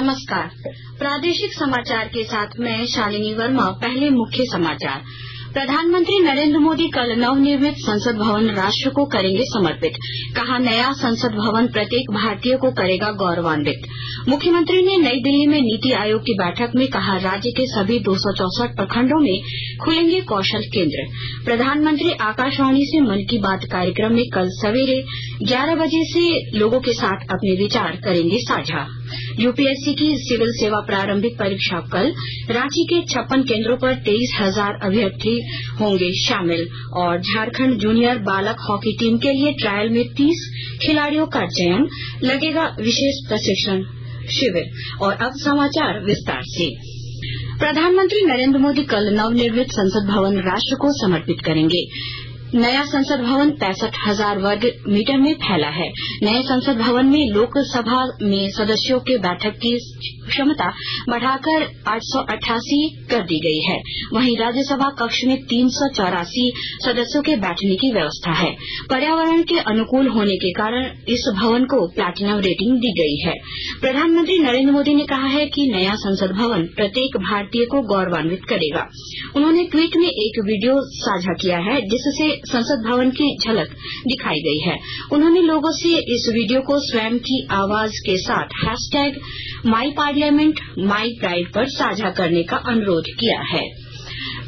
नमस्कार। प्रादेशिक समाचार के साथ मैं शालिनी वर्मा। पहले मुख्य समाचार। प्रधानमंत्री नरेंद्र मोदी कल नवनिर्मित संसद भवन राष्ट्र को करेंगे समर्पित। कहा, नया संसद भवन प्रत्येक भारतीय को करेगा गौरवान्वित। मुख्यमंत्री ने नई दिल्ली में नीति आयोग की बैठक में कहा, राज्य के सभी 264 प्रखंडों में खुलेंगे कौशल केंद्र। प्रधानमंत्री आकाशवाणी से मन की बात कार्यक्रम में कल सवेरे 11 बजे से लोगों के साथ अपने विचार करेंगे साझा। यूपीएससी की सिविल सेवा प्रारंभिक परीक्षा कल। रांची के 56 केंद्रों पर 23,000 अभ्यर्थी होंगे शामिल। और झारखंड जूनियर बालक हॉकी टीम के लिए ट्रायल में 30 खिलाड़ियों का चयन। लगेगा विशेष प्रशिक्षण शिविर। और अब समाचार विस्तार से। प्रधानमंत्री नरेंद्र मोदी कल नवनिर्मित संसद भवन राष्ट्र को समर्पित करेंगे। नया संसद भवन 65,000 वर्ग मीटर में फैला है। नए संसद भवन में लोकसभा में सदस्यों के बैठक की क्षमता बढ़ाकर 888 कर दी गई है। वहीं राज्यसभा कक्ष में 384 सदस्यों के बैठने की व्यवस्था है। पर्यावरण के अनुकूल होने के कारण इस भवन को प्लैटिनम रेटिंग दी गई है। प्रधानमंत्री नरेंद्र मोदी ने कहा है कि नया संसद भवन प्रत्येक भारतीय को गौरवान्वित करेगा। उन्होंने ट्वीट में एक वीडियो साझा किया है, जिससे संसद भवन की झलक दिखाई गई है। उन्होंने लोगों से इस वीडियो को स्वयं की आवाज के साथ #माईपार्लियामेंट माईप्राइड पर साझा करने का अनुरोध किया है।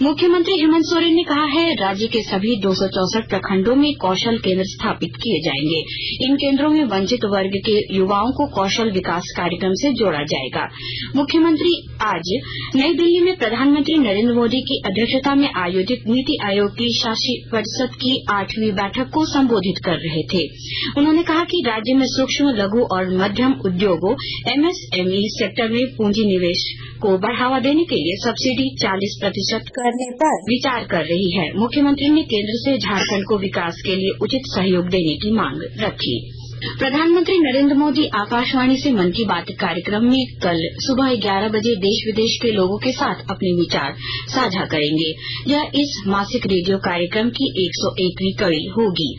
मुख्यमंत्री हेमंत सोरेन ने कहा है, राज्य के सभी 264 प्रखंडों में कौशल केंद्र स्थापित किए जाएंगे। इन केंद्रों में वंचित वर्ग के युवाओं को कौशल विकास कार्यक्रम से जोड़ा जाएगा। मुख्यमंत्री आज नई दिल्ली में प्रधानमंत्री नरेंद्र मोदी की अध्यक्षता में आयोजित नीति आयोग की शासी परिषद की 8वीं बैठक को संबोधित कर रहे थे। उन्होंने कहा कि राज्य में सूक्ष्म, लघु और मध्यम उद्योगों MSME सेक्टर में पूंजी निवेश को बढ़ावा देने के लिए सब्सिडी 40% करने पर विचार कर रही है। मुख्यमंत्री ने केंद्र से झारखंड को विकास के लिए उचित सहयोग देने की मांग रखी। प्रधानमंत्री नरेंद्र मोदी आकाशवाणी से मन की बात कार्यक्रम में कल सुबह 11 बजे देश विदेश के लोगों के साथ अपने विचार साझा करेंगे। यह इस मासिक रेडियो कार्यक्रम की 101वीं कड़ी होगी।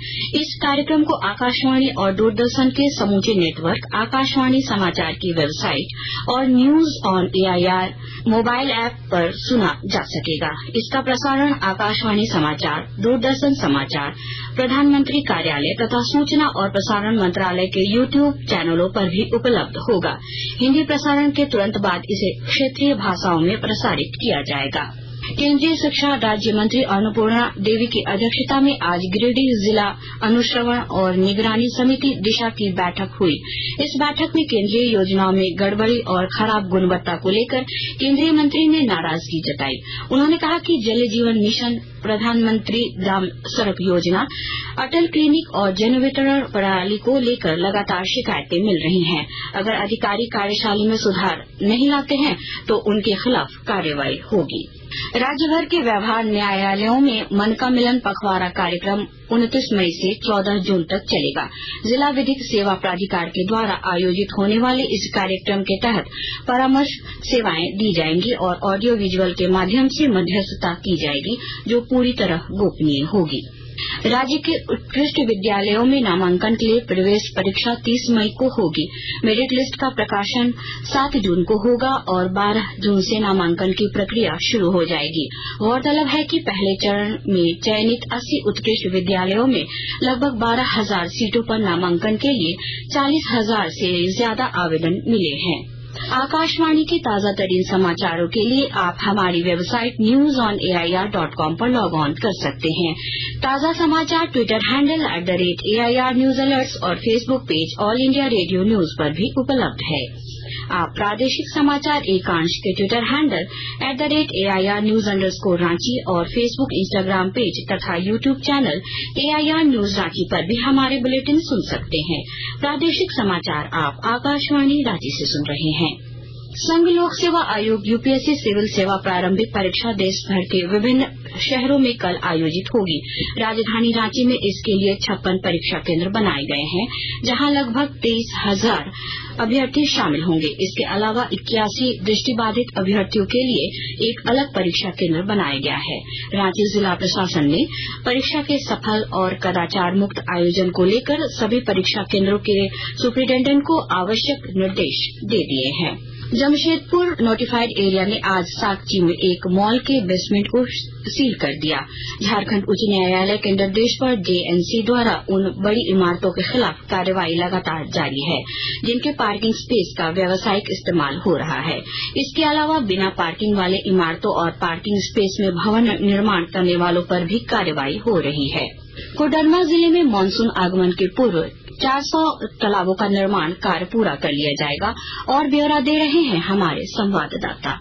इस कार्यक्रम को आकाशवाणी और दूरदर्शन के समूचे नेटवर्क, आकाशवाणी समाचार की वेबसाइट और news on AIR mobile app पर सुना जा सकेगा। इसका प्रसारण आकाशवाणी समाचार, दूरदर्शन समाचार, प्रधानमंत्री कार्यालय तथा सूचना और प्रसारण मंत्रालय के YouTube चैनलों पर भी उपलब्ध होगा। हिंदी प्रसारण के तुरंत बाद इसे क्षेत्रीय भाषाओं में प्रसारित किया जाएगा। केंद्रीय शिक्षा राज्य मंत्री अन्नपूर्णा देवी की अध्यक्षता में आज गिरिडीह जिला अनुश्रवण और निगरानी समिति दिशा की बैठक हुई। इस बैठक में केंद्रीय योजनाओं में गड़बड़ी और खराब गुणवत्ता को लेकर केंद्रीय मंत्री ने नाराजगी जताई। उन्होंने कहा कि जल जीवन मिशन, प्रधानमंत्री ग्राम सड़क योजना, अटल क्लिनिक और जन वितरण प्रणाली को लेकर लगातार शिकायतें मिल रही हैं। अगर अधिकारी कार्यशैली में सुधार नहीं लाते हैं तो उनके खिलाफ कार्रवाई होगी। राज्य भर के व्यवहार न्यायालयों में मन का मिलन पखवाड़ा कार्यक्रम 29 मई से 14 जून तक चलेगा। जिला विधिक सेवा प्राधिकार के द्वारा आयोजित होने वाले इस कार्यक्रम के तहत परामर्श सेवाएं दी जाएंगी और ऑडियो विजुअल के माध्यम से मध्यस्थता की जाएगी, जो पूरी तरह गोपनीय होगी। राज्य के उत्कृष्ट विद्यालयों में नामांकन के लिए प्रवेश परीक्षा 30 मई को होगी। मेरिट लिस्ट का प्रकाशन 7 जून को होगा और 12 जून से नामांकन की प्रक्रिया शुरू हो जाएगी। गौरतलब है कि पहले चरण में चयनित 80 उत्कृष्ट विद्यालयों में लगभग 12,000 सीटों पर नामांकन के लिए 40,000 से ज्यादा आवेदन मिले हैं। आकाशवाणी के ताजा तरीन समाचारों के लिए आप हमारी वेबसाइट newsonair.com पर लॉग ऑन कर सकते हैं। ताजा समाचार Twitter handle @AIR News Alerts और Facebook page all India radio news पर भी उपलब्ध है। आप प्रादेशिक समाचार एकांश के Twitter handle @AIR News_ Ranchi और फेसबुक, इंस्टाग्राम पेज तथा YouTube channel AIR News Ranchi पर भी हमारे बुलेटिन सुन सकते हैं। प्रादेशिक समाचार आप आकाशवाणी रांची से सुन रहे हैं। संघ लोक सेवा आयोग यूपीएससी सिविल सेवा प्रारंभिक परीक्षा देश भर के विभिन्न शहरों में कल आयोजित होगी। राजधानी रांची में इसके लिए 56 परीक्षा केंद्र बनाए गए हैं, जहां लगभग 23,000 अभ्यर्थी शामिल होंगे। इसके अलावा 81 दृष्टिबाधित अभ्यर्थियों के लिए एक अलग परीक्षा केंद्र बनाया गया है। रांची जिला प्रशासन ने परीक्षा के सफल और कदाचार मुक्त आयोजन को लेकर सभी परीक्षा केंद्रों के सुपरिटेंडेंट को आवश्यक निर्देश दे दिए हैं। जमशेदपुर नोटिफाइड एरिया ने आज साकची में एक मॉल के बेसमेंट को सील कर दिया। झारखंड उच्च न्यायालय के निर्देश पर जेएनसी द्वारा उन बड़ी इमारतों के खिलाफ कार्रवाई लगातार जारी है जिनके पार्किंग स्पेस का व्यावसायिक इस्तेमाल हो रहा है। इसके अलावा बिना पार्किंग वाले इमारतों और पार्किंग स्पेस में भवन निर्माण करने वालों पर भी कार्रवाई हो रही है। कोडरमा जिले में मानसून आगमन के पूर्व 400 तालाबों का निर्माण कार्य पूरा कर लिया जाएगा और ब्यौरा दे रहे हैं हमारे संवाददाता।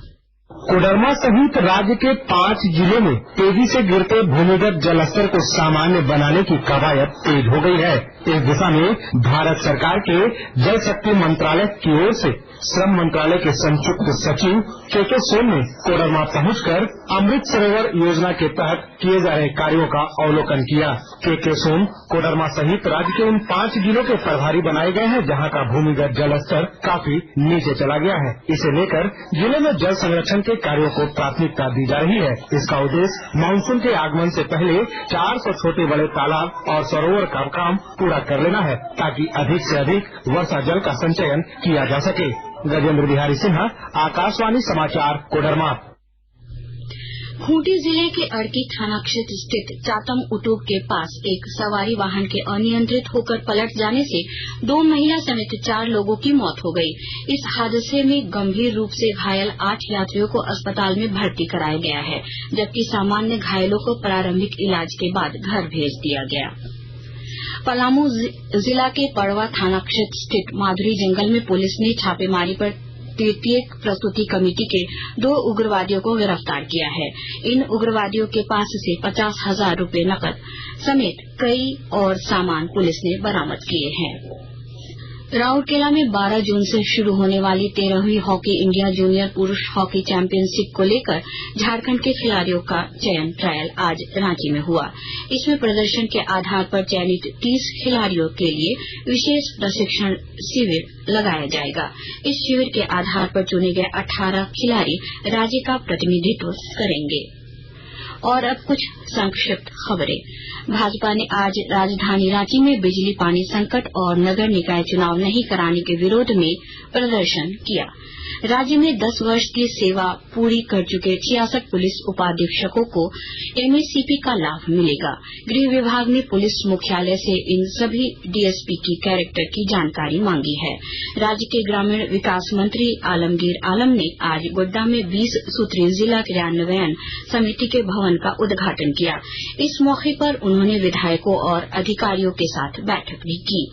कोडरमा सहित राज्य के 5 जिलों में तेजी से गिरते भूमिगत जलस्तर को सामान्य बनाने की कवायद तेज हो गई है। इस दिशा में भारत सरकार के जल शक्ति मंत्रालय की ओर से श्रम मंत्रालय के संयुक्त सचिव के सोन ने कोडरमा पहुंचकर अमृत सरोवर योजना के तहत किए जा रहे कार्यों का अवलोकन किया। के सोन कोडरमा सहित राज्य के उन 5 जिलों के प्रभारी बनाए गए हैं जहां का भूमिगत जल स्तर काफी नीचे चला गया है। इसे लेकर जिले में जल संरक्षण के कार्यों को प्राथमिकता दी जा रही है। इसका उद्देश्य मानसून के आगमन से पहले 400 छोटे बड़े तालाब और सरोवर का काम पूरा कर लेना है ताकि अधिक से अधिक वर्षा जल का संचयन किया जा सके। गजेंद्र बिहारी सिन्हा, आकाशवाणी समाचार, कोडरमा। खूंटी जिले के अड़की थाना क्षेत्र स्थित चातम उटूब के पास एक सवारी वाहन के अनियंत्रित होकर पलट जाने से 2 महिला समेत 4 लोगों की मौत हो गई। इस हादसे में गंभीर रूप से घायल 8 यात्रियों को अस्पताल में भर्ती कराया गया है जबकि सामान्य घायलों को प्रारंभिक इलाज के बाद घर भेज दिया गया। पलामू जिला के पड़वा थाना क्षेत्र स्थित माधुरी जंगल में पुलिस ने छापेमारी पर तृतीयक प्रस्तुति कमेटी के 2 उग्रवादियों को गिरफ्तार किया है। इन उग्रवादियों के पास से 50,000 रूपये नकद समेत कई और सामान पुलिस ने बरामद किए हैं। राउरकेला में 12 जून से शुरू होने वाली 13वीं हॉकी इंडिया जूनियर पुरुष हॉकी चैंपियनशिप को लेकर झारखंड के खिलाड़ियों का चयन ट्रायल आज रांची में हुआ। इसमें प्रदर्शन के आधार पर चयनित 30 खिलाड़ियों के लिए विशेष प्रशिक्षण शिविर लगाया जाएगा। इस शिविर के आधार पर चुने गए 18 खिलाड़ी राज्य का प्रतिनिधित्व करेंगे। और अब कुछ संक्षिप्त खबरें। भाजपा ने आज राजधानी रांची में बिजली पानी संकट और नगर निकाय चुनाव नहीं कराने के विरोध में प्रदर्शन किया। राज्य में 10 वर्ष की सेवा पूरी कर चुके 66 पुलिस उपाधीक्षकों को एमएससीपी का लाभ मिलेगा। गृह विभाग ने पुलिस मुख्यालय से इन सभी डीएसपी की कैरेक्टर की जानकारी मांगी है। राज्य के ग्रामीण विकास मंत्री आलमगीर आलम ने आज गोड्डा में 20 सूत्रीय जिला क्रियान्वयन समिति के भवन का उद्घाटन किया। इस मौके पर उन्होंने विधायकों और अधिकारियों के साथ बैठक भी की।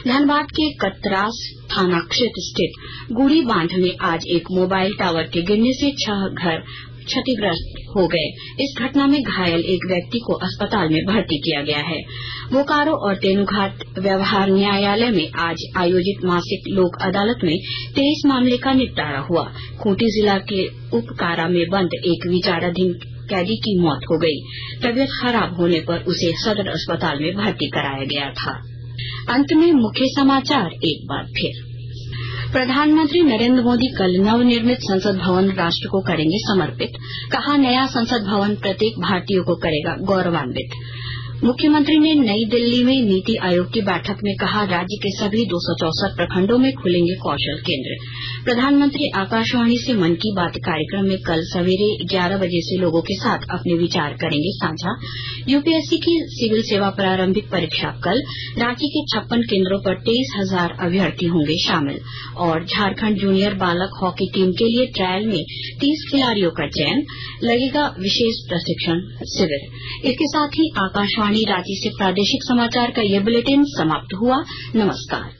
धनबाद के कतरास थाना क्षेत्र स्थित गुड़ी बांध में आज एक मोबाइल टावर के गिरने से 6 घर क्षतिग्रस्त हो गए। इस घटना में घायल एक व्यक्ति को अस्पताल में भर्ती किया गया है। बोकारो और तेनुघाट व्यवहार न्यायालय में आज आयोजित मासिक लोक अदालत में 23 मामले का निपटारा हुआ। खूंटी जिला के उपकारा में बंद एक विचाराधीन कैदी की मौत हो गई। तबियत खराब होने पर उसे सदर अस्पताल में भर्ती कराया गया था। अंत में मुख्य समाचार एक बार फिर। प्रधानमंत्री नरेंद्र मोदी कल नवनिर्मित संसद भवन राष्ट्र को करेंगे समर्पित। कहा, नया संसद भवन प्रत्येक भारतीय को करेगा गौरवान्वित। मुख्यमंत्री ने नई दिल्ली में नीति आयोग की बैठक में कहा, राज्य के सभी 264 प्रखंडों में खुलेंगे कौशल केंद्र। प्रधानमंत्री आकाशवाणी से मन की बात कार्यक्रम में कल सवेरे 11 बजे से लोगों के साथ अपने विचार करेंगे साझा। यूपीएससी की सिविल सेवा प्रारंभिक परीक्षा कल। रांची के 56 केंद्रों पर 23,000 अभ्यर्थी होंगे शामिल। और झारखंड जूनियर बालक हॉकी टीम के लिए ट्रायल में 30 खिलाड़ियों का चयन, लगेगा विशेष प्रशिक्षण शिविर। इसके साथ ही आकाशवाणी रांची से प्रादेशिक समाचार का ये बुलेटिन समाप्त हुआ। नमस्कार।